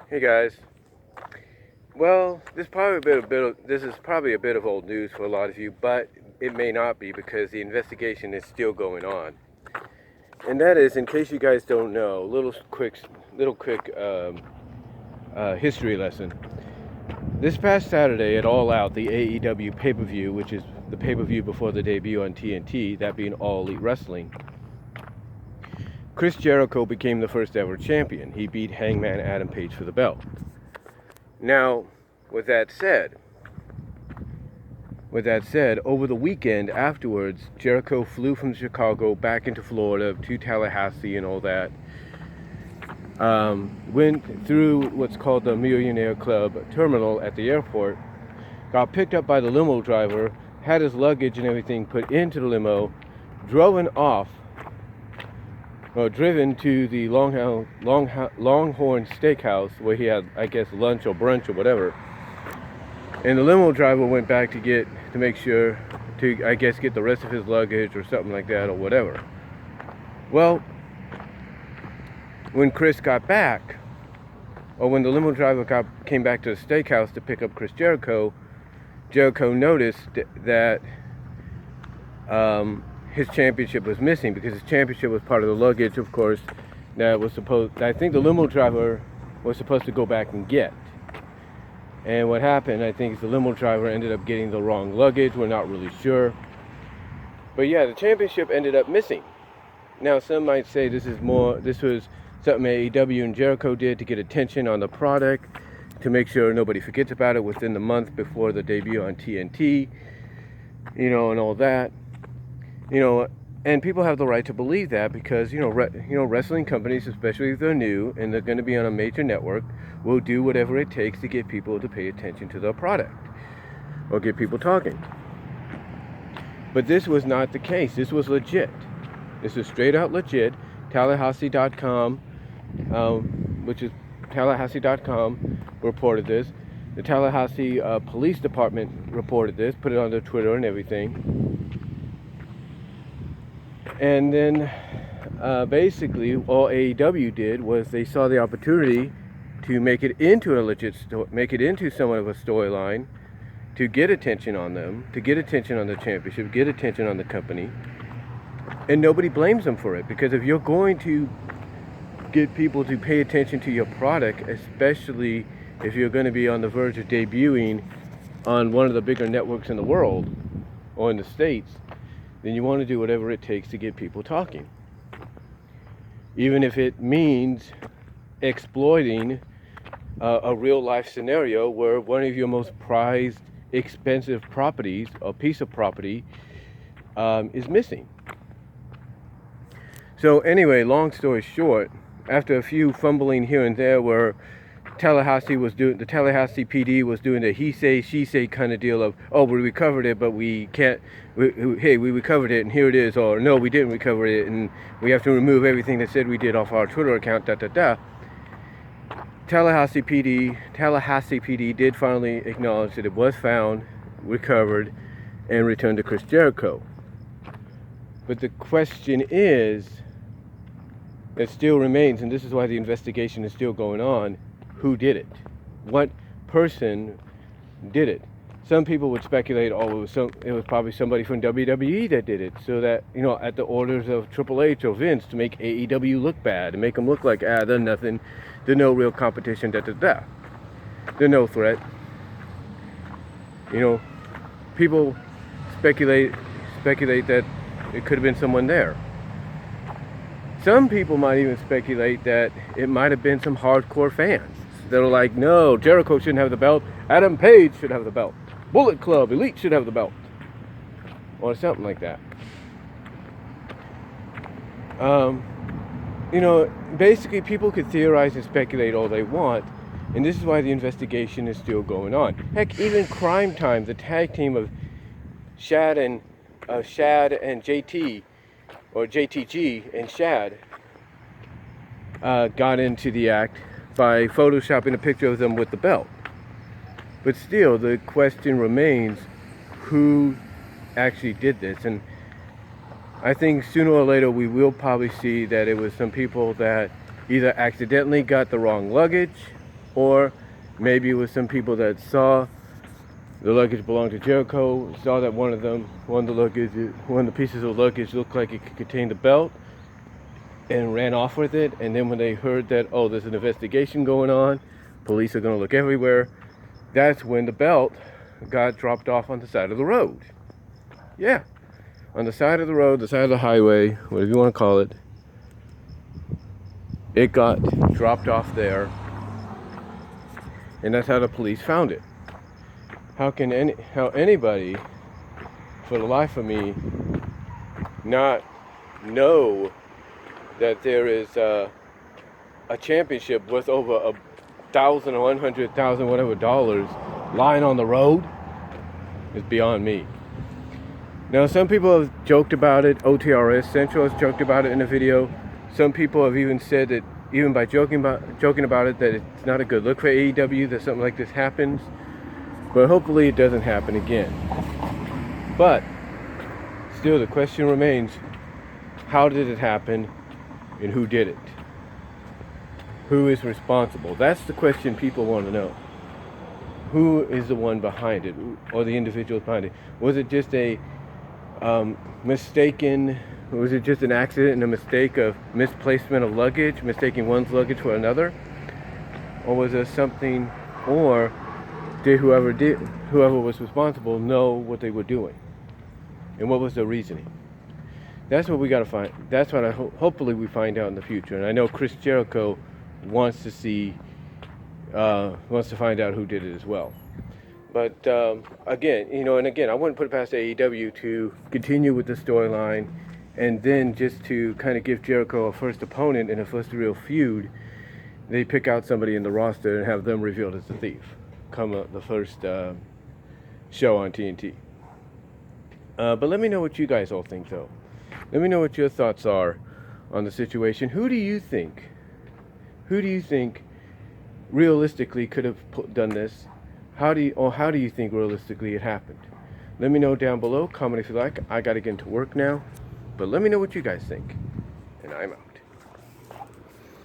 Hey guys. Well, this is probably a bit of old news for a lot of you, but it may not be because the investigation is still going on. And that is, in case you guys don't know, little quick history lesson. This past Saturday at All Out, the AEW pay-per-view, which is the pay-per-view before the debut on TNT, that being All Elite Wrestling, Chris Jericho became the first ever champion. He beat Hangman Adam Page for the belt. Now, with that said, over the weekend afterwards, Jericho flew from Chicago back into Florida to Tallahassee and all that. Went through what's called the Millionaire Club terminal at the airport, got picked up by the limo driver, had his luggage and everything put into the limo, driven to the Longhorn Steakhouse where he had, I guess, lunch or brunch or whatever. And the limo driver went back to make sure to, I guess, get the rest of his luggage or something like that or whatever. Well, when Chris got back, or when the limo driver came back to the steakhouse to pick up Chris Jericho, Jericho noticed that his championship was missing, because his championship was part of the luggage, of course, I think the limo driver was supposed to go back and get. And what happened, I think, is the limo driver ended up getting the wrong luggage. We're not really sure. But yeah, the championship ended up missing. Now, some might say this was something AEW and Jericho did to get attention on the product, to make sure nobody forgets about it within the month before the debut on TNT, and all that. And people have the right to believe that, because wrestling companies, especially if they're new and they're going to be on a major network, will do whatever it takes to get people to pay attention to their product or get people talking. But this was not the case. This was legit. This is straight out legit. Tallahassee.com, which is Tallahassee.com, reported this. The Tallahassee Police Department reported this, put it on their Twitter and everything. And then basically all AEW did was they saw the opportunity to make it into make it into somewhat of a storyline, to get attention on them, to get attention on the championship, get attention on the company. And nobody blames them for it, because if you're going to get people to pay attention to your product, especially if you're going to be on the verge of debuting on one of the bigger networks in the world or in the States, then you want to do whatever it takes to get people talking. Even if it means exploiting a real life scenario where one of your most prized, expensive properties, a piece of property, is missing. So anyway, long story short, after a few fumbling here and there where the Tallahassee PD was doing the he say, she say kind of deal of, oh, we recovered it, but we can't, we recovered it and here it is, or no, we didn't recover it and we have to remove everything that said we did off our Twitter account, Tallahassee PD did finally acknowledge that it was found, recovered, and returned to Chris Jericho. But the question is, it still remains, and this is why the investigation is still going on, who did it? What person did it? Some people would speculate, it was probably somebody from WWE that did it, so that, at the orders of Triple H or Vince, to make AEW look bad, and make them look like, they're nothing, they're no real competition, they're no threat. People speculate that it could have been someone there. Some people might even speculate that it might have been some hardcore fans that are like, no, Jericho shouldn't have the belt, Adam Page should have the belt, Bullet Club, Elite should have the belt, or something like that. Basically people could theorize and speculate all they want, and this is why the investigation is still going on. Heck, even Crime Time, the tag team of Shad and JT, or JTG and Shad, got into the act by photoshopping a picture of them with the belt. But still, the question remains, who actually did this? And I think sooner or later we will probably see that it was some people that either accidentally got the wrong luggage, or maybe it was some people that saw the luggage belonged to Jericho, saw that one of the pieces of luggage looked like it could contain the belt, and ran off with it. And then when they heard that, oh, there's an investigation going on, police are going to look everywhere, that's when the belt got dropped off on the side of the road. Yeah, on the side of the road, the side of the highway, whatever you want to call it, it got dropped off there, and that's how the police found it. How anybody, for the life of me, not know that there is a championship worth over $1,000 or $100,000 whatever dollars lying on the road is beyond me. Now, some people have joked about it. OTRS Central has joked about it in a video. Some people have even said that, even by joking about it, that it's not a good look for AEW that something like this happens. But hopefully it doesn't happen again. But still, the question remains, how did it happen and who did it? Who is responsible? That's the question people want to know. Who is the one behind it, or the individuals behind it? Was it just a was it just an accident and a mistake of misplacement of luggage, mistaking one's luggage for another? Or was there something, or did whoever was responsible know what they were doing? And what was their reasoning? That's what we got to find. That's what hopefully we find out in the future. And I know Chris Jericho wants to find out who did it as well. But again, I wouldn't put it past AEW to continue with the storyline, and then just to kind of give Jericho a first opponent in a first real feud, they pick out somebody in the roster and have them revealed as the thief come the first show on TNT. But let me know what you guys all think, though. Let me know what your thoughts are on the situation. Who do you think realistically could have done this? How do you think realistically it happened? Let me know down below. Comment if you like. I got to get into work now. But let me know what you guys think. And I'm out.